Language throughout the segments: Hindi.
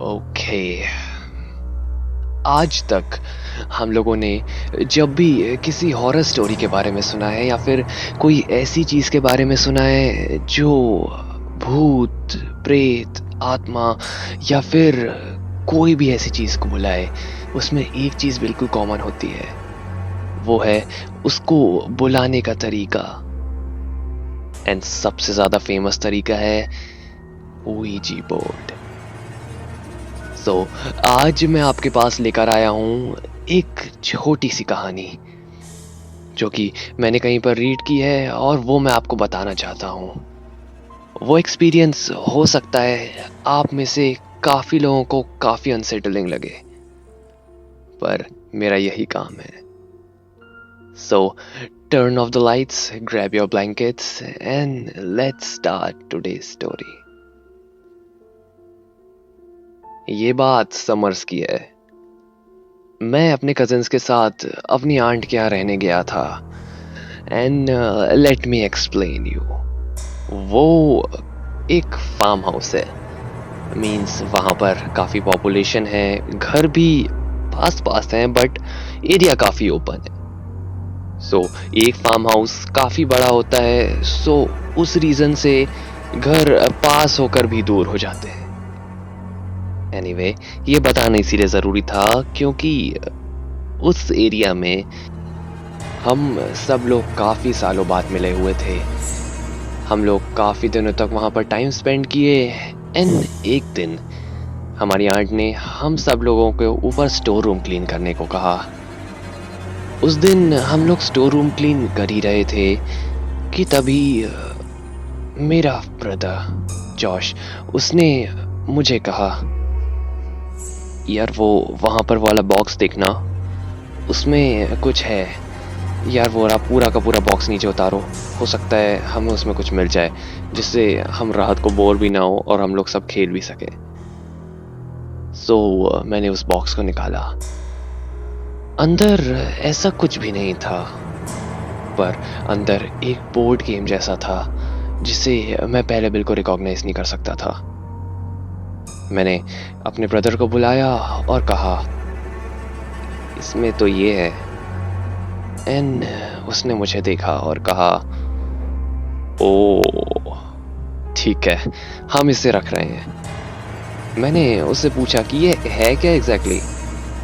ओके। आज तक हम लोगों ने जब भी किसी हॉरर स्टोरी के बारे में सुना है या फिर कोई ऐसी चीज के बारे में सुना है जो भूत, प्रेत, आत्मा या फिर कोई भी ऐसी चीज को बुलाए, उसमें एक चीज बिल्कुल कॉमन होती है। वो है उसको बुलाने का तरीका। एंड सबसे ज्यादा फेमस तरीका है ouija बोर्ड। सो आज मैं आपके पास लेकर आया हूँ एक छोटी सी कहानी जो कि मैंने कहीं पर रीड की है और वो मैं आपको बताना चाहता हूँ। वो एक्सपीरियंस हो सकता है आप में से काफी लोगों को काफी अनसेटलिंग लगे, पर मेरा यही काम है। सो turn off the lights, grab your blankets and let's start today's story. ये बात समर्स की है। मैं अपने कजिन्स के साथ अपनी आंट के यहाँ रहने गया था। And let me explain you. वो एक फार्म हाउस है। मीन्स वहाँ पर काफ़ी पॉपुलेशन है, घर भी पास पास हैं, बट एरिया काफ़ी ओपन है। सो एक फार्म हाउस काफ़ी बड़ा होता है, सो उस रीज़न से घर पास होकर भी दूर हो जाते हैं। एनीवे, ये बताना इसीलिए ज़रूरी था क्योंकि उस एरिया में हम सब लोग काफ़ी सालों बाद मिले हुए थे। हम लोग काफ़ी दिनों तक वहाँ पर टाइम स्पेंड किए। एंड एक दिन हमारी आंट ने हम सब लोगों को ऊपर स्टोर रूम क्लीन करने को कहा। उस दिन हम लोग स्टोर रूम क्लीन कर ही रहे थे कि तभी मेरा ब्रदर जॉश, उसने मुझे कहा, यार वो वहाँ पर वाला बॉक्स देखना, उसमें कुछ है। यार वो रहा, पूरा का पूरा बॉक्स नीचे उतारो, हो सकता है हमें उसमें कुछ मिल जाए जिससे हम रात को बोर भी ना हो और हम लोग सब खेल भी सके। सो मैंने उस बॉक्स को निकाला। अंदर ऐसा कुछ भी नहीं था, पर अंदर एक बोर्ड गेम जैसा था जिसे मैं पहले बिल्कुल रिकॉग्नाइज नहीं कर सकता था। मैंने अपने ब्रदर को बुलाया और कहा, इसमें तो ये है। एंड उसने मुझे देखा और कहा, ओ ठीक है, हम इसे रख रहे हैं। मैंने उससे पूछा कि ये है क्या एग्जैक्टली,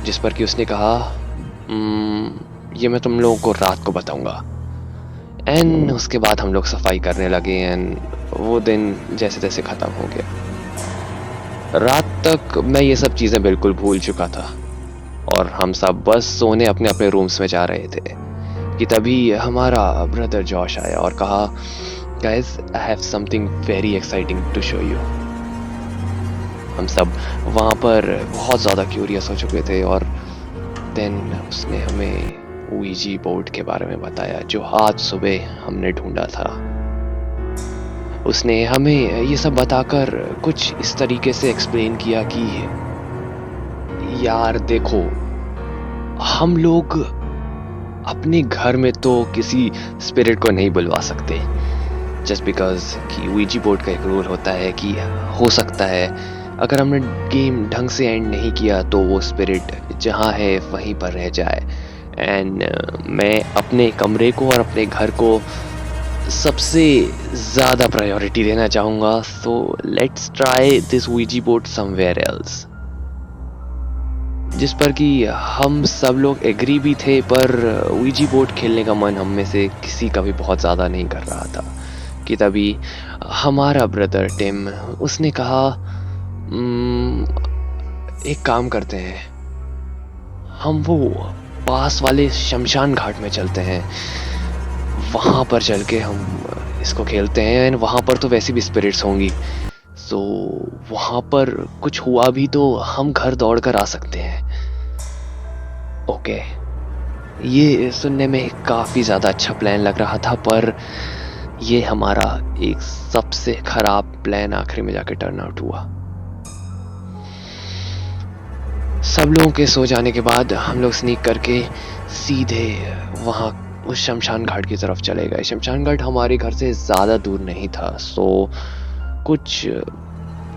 जिस पर कि उसने कहा, ये मैं तुम लोगों को रात को बताऊंगा। एंड उसके बाद हम लोग सफाई करने लगे एंड वो दिन जैसे तैसे ख़त्म हो गया। रात तक मैं ये सब चीज़ें बिल्कुल भूल चुका था और हम सब बस सोने अपने अपने रूम्स में जा रहे थे कि तभी हमारा ब्रदर जॉश आया और कहा, guys I have something very exciting to show you. हम सब वहाँ पर बहुत ज़्यादा क्यूरियस हो चुके थे और देन उसने हमें ouija बोर्ड के बारे में बताया जो आज सुबह हमने ढूंढा था। उसने हमें ये सब बताकर कुछ इस तरीके से एक्सप्लेन किया कि यार देखो, हम लोग अपने घर में तो किसी स्पिरिट को नहीं बुलवा सकते, जस्ट बिकॉज कि ouija बोर्ड का एक रूल होता है कि हो सकता है अगर हमने गेम ढंग से एंड नहीं किया तो वो स्पिरिट जहाँ है वहीं पर रह जाए। एंड मैं अपने कमरे को और अपने घर को सबसे ज़्यादा प्रायोरिटी देना चाहूँगा, so let's try this ouija board somewhere else. जिस पर कि हम सब लोग एग्री भी थे, पर ouija बोर्ड खेलने का मन हम में से किसी का भी बहुत ज़्यादा नहीं कर रहा था कि तभी हमारा ब्रदर टिम, उसने कहा, एक काम करते हैं, हम वो पास वाले शमशान घाट में चलते हैं, वहाँ पर चल के हम इसको खेलते हैं। एंड वहाँ पर तो वैसे भी स्पिरिट्स होंगी, सो वहाँ पर कुछ हुआ भी तो हम घर दौड़ कर आ सकते हैं। ओके, ये सुनने में काफ़ी ज़्यादा अच्छा प्लान लग रहा था, पर ये हमारा एक सबसे खराब प्लान आखिरी में जाके टर्न आउट हुआ। सब लोगों के सो जाने के बाद हम लोग स्नीक करके सीधे वहाँ उस शमशान घाट की तरफ चले गए। शमशान घाट हमारे घर से ज़्यादा दूर नहीं था, सो कुछ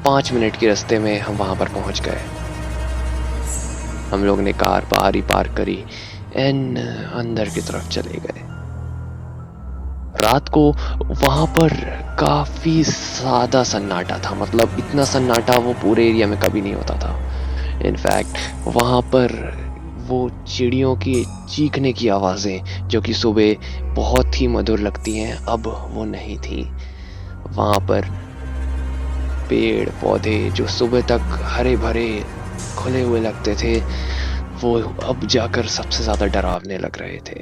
5 मिनट के रास्ते में हम वहाँ पर पहुँच गए। हम लोग ने कार बाहर पार्क करी एंड अंदर की तरफ चले गए। रात को वहाँ पर काफ़ी ज़्यादा सन्नाटा था, मतलब इतना सन्नाटा वो पूरे एरिया में कभी नहीं होता था। इनफैक्ट वहाँ पर वो चिड़ियों की चीखने की आवाज़ें जो कि सुबह बहुत ही मधुर लगती हैं, अब वो नहीं थी। वहाँ पर पेड़ पौधे जो सुबह तक हरे भरे खुले हुए लगते थे, वो अब जाकर सबसे ज़्यादा डरावने लग रहे थे।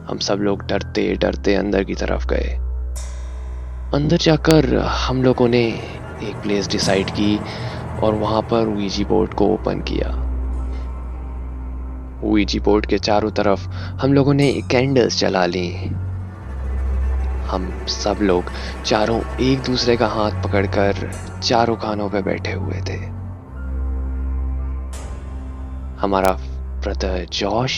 हम सब लोग डरते डरते अंदर की तरफ गए। अंदर जाकर हम लोगों ने एक प्लेस डिसाइड की और वहाँ पर ouija बोर्ड को ओपन किया। ouija बोर्ड के चारों तरफ हम लोगों ने कैंडल्स जला ली। हम सब लोग चारों एक दूसरे का हाथ पकड़कर चारों खानों पे बैठे हुए थे। हमारा ब्रदर जॉश,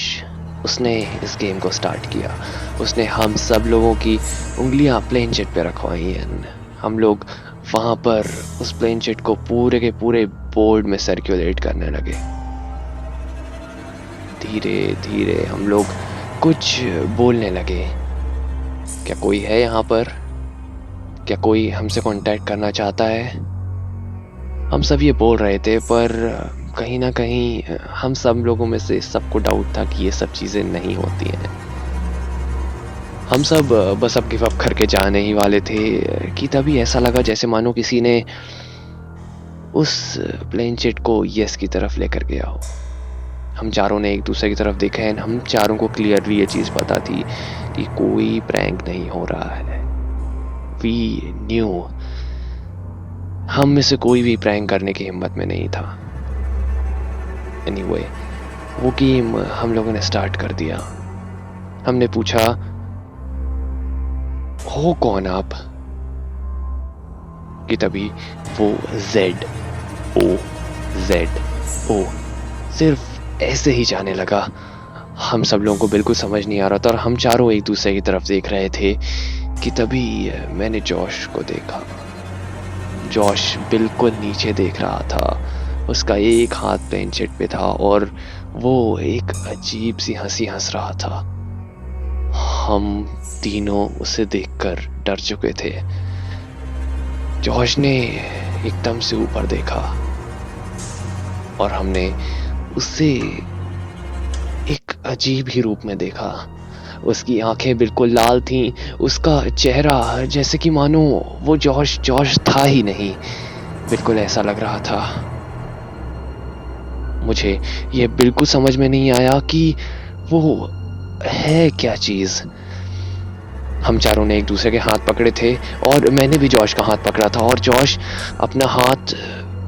उसने इस गेम को स्टार्ट किया। उसने हम सब लोगों की उंगलियां प्लेनचेट पे रखवाई एंड हम लोग वहाँ पर उस प्लेनचेट को पूरे के पूरे बोर्ड में सर्कुलेट करने लगे। धीरे धीरे हम लोग कुछ बोलने लगे। क्या कोई है यहाँ पर? क्या कोई हमसे कांटेक्ट करना चाहता है? हम सब ये बोल रहे थे, पर कहीं ना कहीं हम सब लोगों में से सबको डाउट था कि ये सब चीज़ें नहीं होती हैं। हम सब बस अब गिव अप करके जाने ही वाले थे कि तभी ऐसा लगा जैसे मानो किसी ने उस प्लेनचेट को यस की तरफ लेकर गया हो। हम चारों ने एक दूसरे की तरफ देखा है। हम चारों को क्लियरली ये चीज़ पता थी कि कोई प्रैंक नहीं हो रहा है। वी न्यू, हम में से कोई भी प्रैंक करने की हिम्मत में नहीं था। एनीवे, वो गेम हम लोगों ने स्टार्ट कर दिया। हमने पूछा, हो कौन आप? कि तभी वो ZOZO सिर्फ ऐसे ही जाने लगा। हम सब लोगों को बिल्कुल समझ नहीं आ रहा था और हम चारों एक दूसरे की तरफ देख रहे थे कि तभी मैंने जॉश को देखा। जॉश बिल्कुल नीचे देख रहा था। उसका एक हाथ प्लेनचेट पे था और वो एक अजीब सी हंसी हंस रहा था। हम तीनों उसे देखकर डर चुके थे। जॉश ने एकदम से ऊपर देखा और हमने उसे एक अजीब ही रूप में देखा। उसकी आंखें बिल्कुल लाल थीं, उसका चेहरा जैसे कि मानो वो जॉश था ही नहीं। बिल्कुल ऐसा लग रहा था। मुझे ये बिल्कुल समझ में नहीं आया कि वो है क्या चीज़। हम चारों ने एक दूसरे के हाथ पकड़े थे और मैंने भी जॉश का हाथ पकड़ा था और जॉश अपना हाथ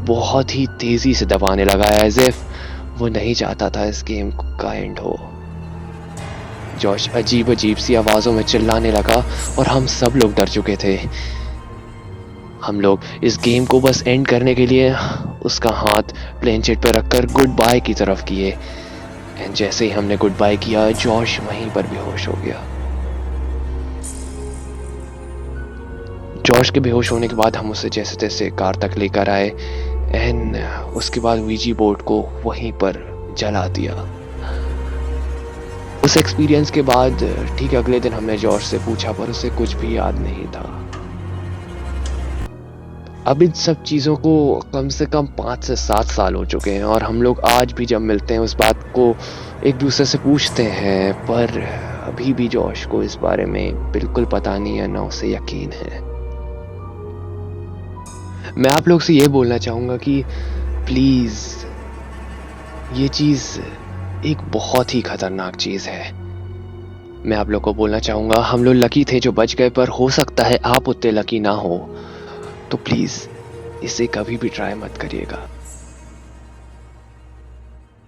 बहुत ही तेज़ी से दबाने लगा, एज इफ वो नहीं चाहता था इस गेम का एंड हो। जॉश अजीब अजीब सी आवाज़ों में चिल्लाने लगा और हम सब लोग डर चुके थे। हम लोग इस गेम को बस एंड करने के लिए उसका हाथ प्लेनचेट पर रखकर गुड बाय की तरफ किए एंड जैसे ही हमने गुड बाय किया, जॉश वहीं पर बेहोश हो गया। जॉश के बेहोश होने के बाद हम उसे जैसे तैसे कार तक लेकर आए एंड उसके बाद ouija बोर्ड को वहीं पर जला दिया। उस एक्सपीरियंस के बाद ठीक अगले दिन हमने जॉश से पूछा, पर उसे कुछ भी याद नहीं था। अब इन सब चीज़ों को कम से कम 5 से 7 साल हो चुके हैं और हम लोग आज भी जब मिलते हैं उस बात को एक दूसरे से पूछते हैं, पर अभी भी जॉश को इस बारे में बिल्कुल पता नहीं है, ना उसे यकीन है। मैं आप लोग से ये बोलना चाहूँगा कि प्लीज़, ये चीज़ एक बहुत ही खतरनाक चीज़ है। मैं आप लोग को बोलना चाहूँगा, हम लोग लकी थे जो बच गए, पर हो सकता है आप उतने लकी ना हो। तो प्लीज़ इसे कभी भी ट्राई मत करिएगा।